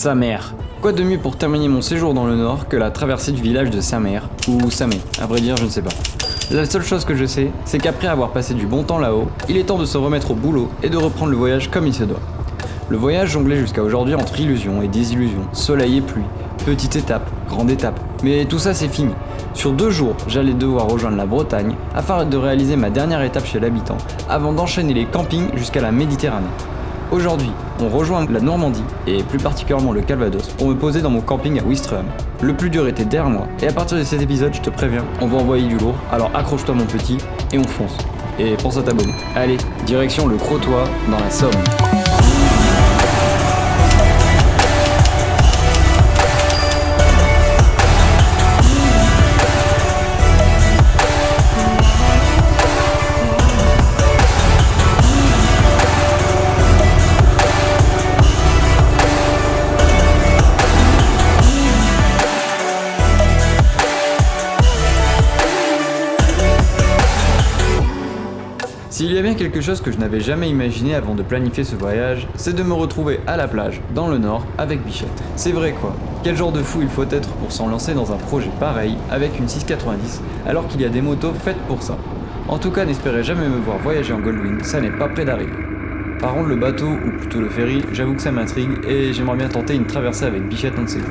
Sa mère. Quoi de mieux pour terminer mon séjour dans le nord que la traversée du village de Sa-Mère, ou Samé, à vrai dire je ne sais pas. La seule chose que je sais, c'est qu'après avoir passé du bon temps là-haut, il est temps de se remettre au boulot et de reprendre le voyage comme il se doit. Le voyage jonglait jusqu'à aujourd'hui entre illusions et désillusions, soleil et pluie, petite étape, grande étape, mais tout ça c'est fini. Sur 2 jours, j'allais devoir rejoindre la Bretagne afin de réaliser ma dernière étape chez l'habitant avant d'enchaîner les campings jusqu'à la Méditerranée. Aujourd'hui, on rejoint la Normandie, et plus particulièrement le Calvados, pour me poser dans mon camping à Ouistreham. Le plus dur était derrière moi, et à partir de cet épisode, je te préviens, on va envoyer du lourd, alors accroche-toi mon petit, et on fonce. Et pense à t'abonner. Allez, direction le Crotoy, dans la Somme. S'il y a bien quelque chose que je n'avais jamais imaginé avant de planifier ce voyage, c'est de me retrouver à la plage, dans le nord, avec Bichette. C'est vrai quoi, quel genre de fou il faut être pour s'en lancer dans un projet pareil, avec une 690, alors qu'il y a des motos faites pour ça. En tout cas, n'espérez jamais me voir voyager en Goldwing, ça n'est pas près d'arriver. Par contre, le bateau, ou plutôt le ferry, j'avoue que ça m'intrigue, et j'aimerais bien tenter une traversée avec Bichette un de ces jours.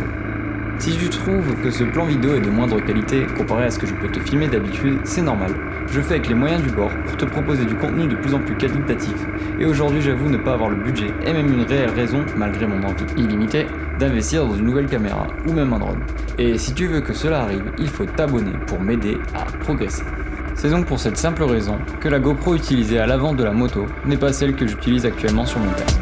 Si tu trouves que ce plan vidéo est de moindre qualité comparé à ce que je peux te filmer d'habitude, c'est normal. Je fais avec les moyens du bord pour te proposer du contenu de plus en plus qualitatif. Et aujourd'hui, j'avoue ne pas avoir le budget et même une réelle raison, malgré mon envie illimitée, d'investir dans une nouvelle caméra ou même un drone. Et si tu veux que cela arrive, il faut t'abonner pour m'aider à progresser. C'est donc pour cette simple raison que la GoPro utilisée à l'avant de la moto n'est pas celle que j'utilise actuellement sur mon casque.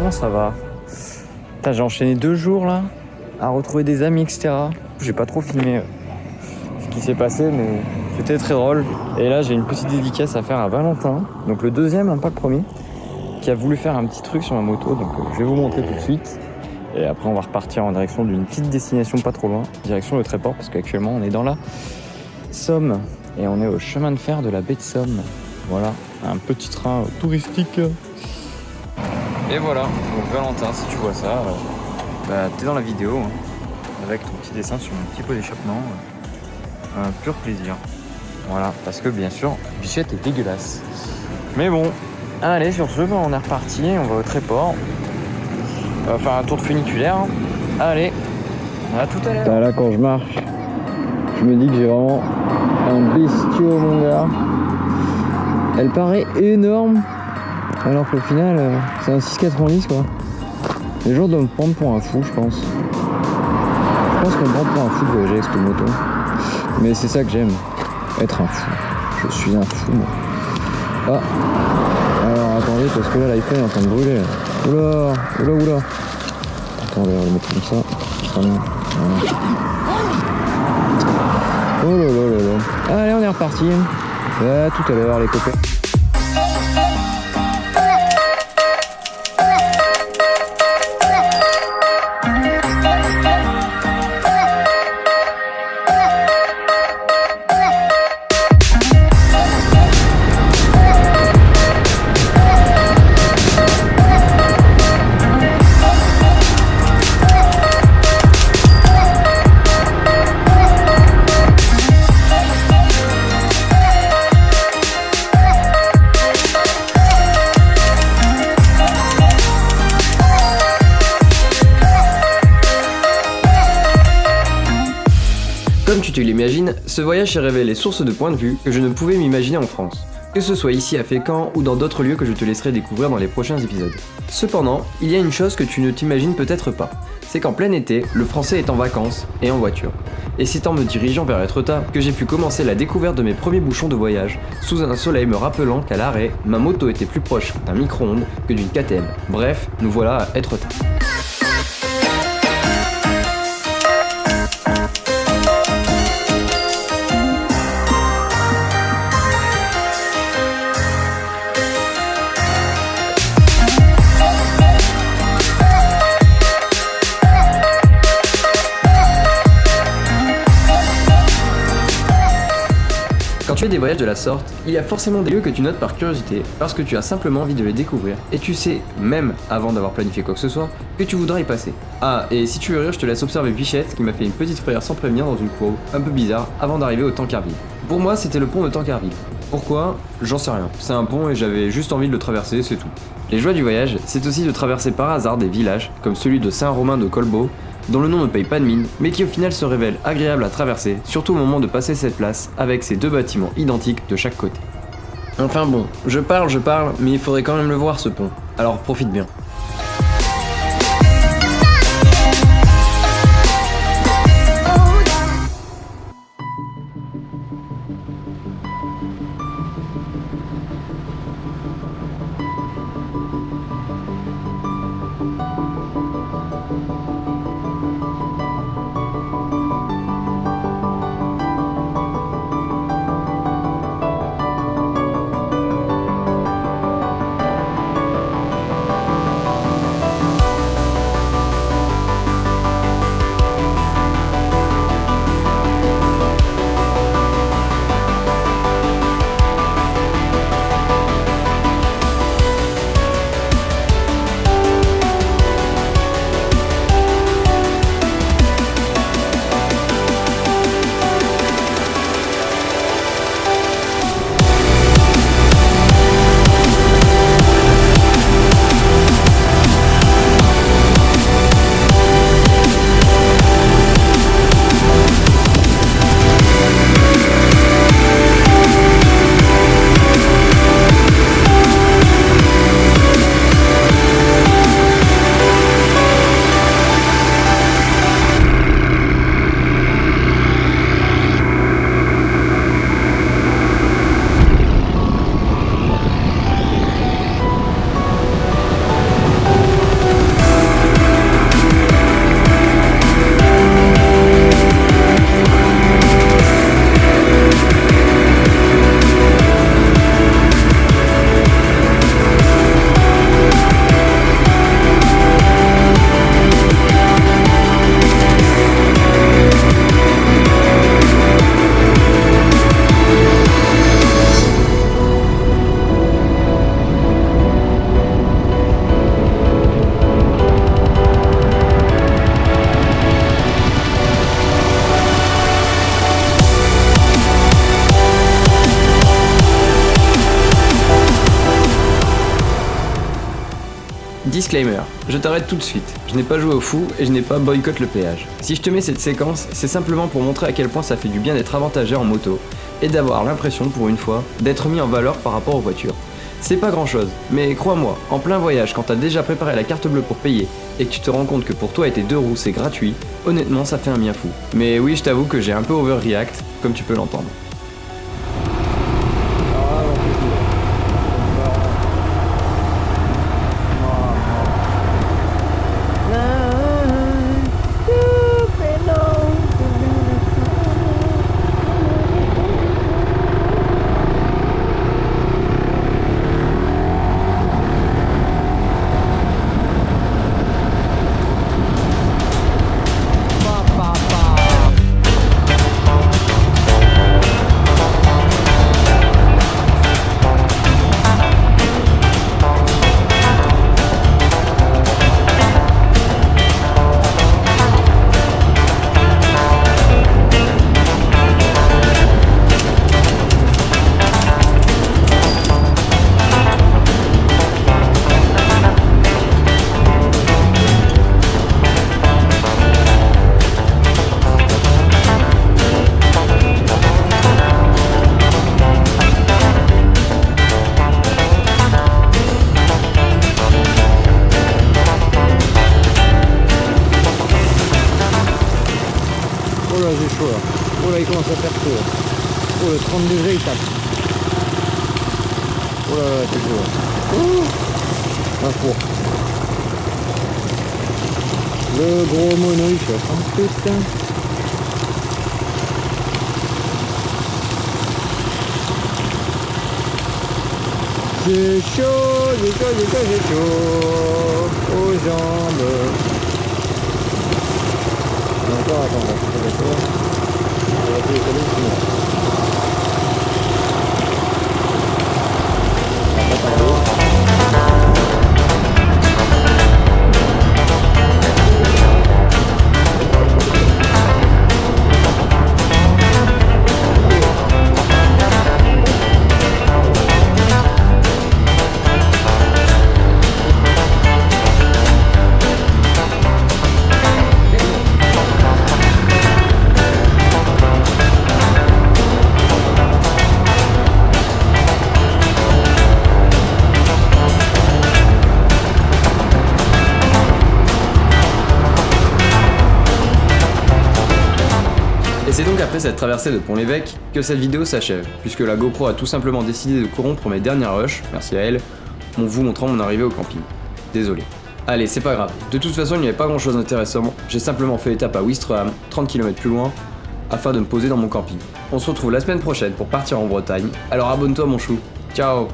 Ça va. Putain, j'ai enchaîné 2 jours là à retrouver des amis, etc. J'ai pas trop filmé ce qui s'est passé, mais c'était très drôle. Et là, j'ai une petite dédicace à faire à Valentin, donc le deuxième, hein, pas le premier, qui a voulu faire un petit truc sur ma moto. Donc je vais vous montrer tout de suite. Et après, on va repartir en direction d'une petite destination pas trop loin, direction le Tréport, parce qu'actuellement, on est dans la Somme et on est au chemin de fer de la baie de Somme. Voilà, un petit train touristique. Et voilà, donc Valentin, si tu vois ça, t'es dans la vidéo, hein, avec ton petit dessin sur mon petit pot d'échappement. Un pur plaisir. Voilà, parce que bien sûr, Bichette est dégueulasse. Mais bon, allez, sur ce, on est reparti, on va au Tréport. On va faire un tour de funiculaire. Allez, à tout à l'heure. Là, quand je marche, je me dis que j'ai vraiment un bestiau, mon gars. Elle paraît énorme. Alors qu'au final, c'est un 6,90 quoi. Les gens doivent me prendre pour un fou, je pense. Je pense qu'on me prend pour un fou de voyager avec cette moto. Mais c'est ça que j'aime, être un fou. Je suis un fou, moi. Ah, alors attendez, parce que là, l'iPhone est en train de brûler. Oula, oula, oula. Attendez, on va le mettre comme ça. Voilà. Oh là là là là. Allez, on est reparti. À tout à l'heure, les copains. Comme tu te l'imagines, ce voyage s'est révélé source de points de vue que je ne pouvais m'imaginer en France. Que ce soit ici à Fécamp ou dans d'autres lieux que je te laisserai découvrir dans les prochains épisodes. Cependant, il y a une chose que tu ne t'imagines peut-être pas. C'est qu'en plein été, le français est en vacances et en voiture. Et c'est en me dirigeant vers Étretat que j'ai pu commencer la découverte de mes premiers bouchons de voyage, sous un soleil me rappelant qu'à l'arrêt, ma moto était plus proche d'un micro-ondes que d'une KTM. Bref, nous voilà à Étretat. Quand tu fais des voyages de la sorte, il y a forcément des lieux que tu notes par curiosité, parce que tu as simplement envie de les découvrir, et tu sais, même avant d'avoir planifié quoi que ce soit, que tu voudras y passer. Ah, et si tu veux rire, je te laisse observer Bichette qui m'a fait une petite frayeur sans prévenir dans une cour un peu bizarre avant d'arriver au Tancarville. Pour moi, c'était le pont de Tancarville. Pourquoi? J'en sais rien. C'est un pont et j'avais juste envie de le traverser, c'est tout. Les joies du voyage, c'est aussi de traverser par hasard des villages, comme celui de Saint-Romain de Colbos, dont le nom ne paye pas de mine, mais qui au final se révèle agréable à traverser, surtout au moment de passer cette place, avec ces deux bâtiments identiques de chaque côté. Enfin bon, je parle, mais il faudrait quand même le voir ce pont, alors profite bien. Disclaimer, je t'arrête tout de suite, je n'ai pas joué au fou et je n'ai pas boycott le péage. Si je te mets cette séquence, c'est simplement pour montrer à quel point ça fait du bien d'être avantagé en moto et d'avoir l'impression, pour une fois, d'être mis en valeur par rapport aux voitures. C'est pas grand chose, mais crois-moi, en plein voyage quand t'as déjà préparé la carte bleue pour payer et que tu te rends compte que pour toi et tes deux roues c'est gratuit, honnêtement ça fait un bien fou. Mais oui, je t'avoue que j'ai un peu overreact, comme tu peux l'entendre. Oh là, j'ai chaud là. Oh là, il commence à faire chaud là. Oh, le 30 degrés il tape. Oh là là, c'est chaud là. Oh, un four. Le gros mono il chauffe. Oh putain. J'ai chaud, j'ai chaud, j'ai chaud, j'ai chaud aux jambes. Encore, attends, on va faire ça. On va faire les sinon. après cette traversée de Pont-l'Évêque que cette vidéo s'achève, puisque la GoPro a tout simplement décidé de corrompre mes dernières rushs, merci à elle, en vous montrant mon arrivée au camping. Désolé. Allez, c'est pas grave, de toute façon il n'y avait pas grand chose d'intéressant, j'ai simplement fait étape à Ouistreham, 30 km plus loin, afin de me poser dans mon camping. On se retrouve la semaine prochaine pour partir en Bretagne, alors abonne-toi mon chou, ciao.